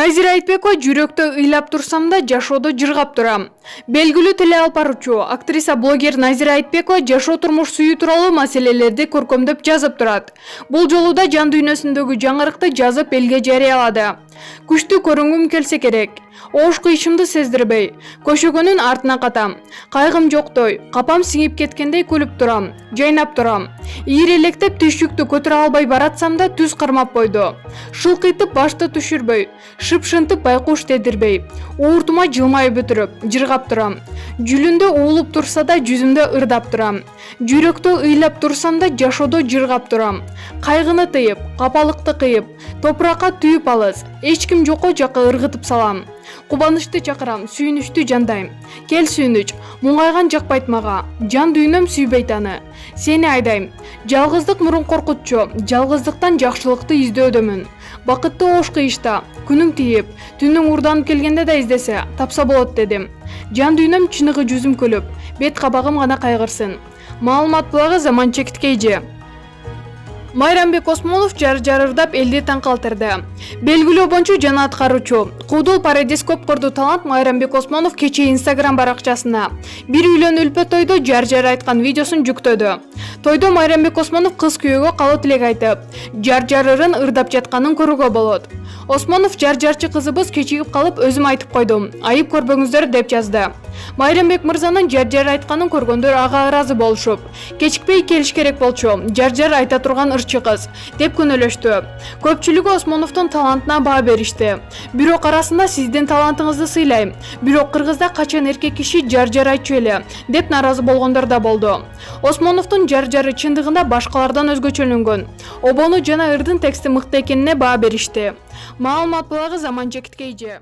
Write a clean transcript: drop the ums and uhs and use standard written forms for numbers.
Назира Айтбекова жүрөктө ыйлап турсам да жашоодо жыргап турам. Белгилүү теле алып баруучу, актриса, блогер Назира Айтбекова жашоо турмуш сүйүү тууралуу маселелерди көркөмдөп жазып турат. Бул жолу да жан дүйнөсүндөгү жаңырыкты жазып элге жарыялады. Күчтүү көрүнгүм келсе керек. Ош кыйшымды сездирбей, көшөгөнүн артына катам. Кайгым жоктой, капам сиңип кеткендей күлүп турам, жайнап турам. Ийрелектеп түйшүктү көтөрө албай баратсам да түз кармап койду. Шылкыйтып башты түшүрбөй, шыпшынтып байкуш тедирбей, ууртума жылмайып бүтүрүп, жыргап турам. Жүлүндө уулуп турса да жүзүмдө ырдап турам. Жүрөктө ыйлап турсам да жашоодо жыргап турам. Кайгыны тыйып, капалыкты кыйып, топуракка түйүп алыс, эч ким жокко жакка ыргытып салам. Кубанычты чакырам, сүйүнүчтү жандайм. Кел сүйүнүч, муңайган жакпайт мага, жан дүйнөм сүйбөйт аны. Сени айдайм. Жалгыздык мурун коркутчу, жалгыздыктан жакшылыкты издөөдөмүн. Бакытты ош кыйышта, күнүң тийип, түнүң урданып келгенде да издесе, тапса болот дедим. Жан дүйнөм чыныгы жүзүм күлүп, бет кабагым гана кайгырсын. Маалымат булагы Заман Чекиткейжи. Майрамбек Осмонов жарырдап элди таң калтырды. Белгилүү обончу жана аткаруучу, куудул парадископ корду талант Майрамбек Осмонов кечээ Instagram баракчасына бир үйлөн үлпө тойдо жар айткан видеосун жүктөдү. Тойдо Майрамбек Осмонов кыз күйөөгө калуу тилек айтып, жарырын ырдап жатканын көрүүгө болот. Осмонов жарчы кызыбыз кечигип калып өзүм айтып койдум, айып көрбөңүздөр деп жазды. Майрамбек мырзанын жар айтканын көргөндөр ага ыраазы болушуп, кечикпей келиш керек болчу, жар айта турган ырчы кыз деп күнөөлөштү. Көпчүлүгү Осмоновдун талантына баа беришти. Бирок арасында сиздин талантыңызды сыйлайм. Бирок Кыргызда качан эркек киши жар айтчу эле деп наразы болгондор да болду. Осмоновдун жары чындыгында башкалардан өзгөчөлөнгөн. Обону жана ырдын тексти мыкты экенине баа беришти. Маалымат булагы Заман Чекиткейжи.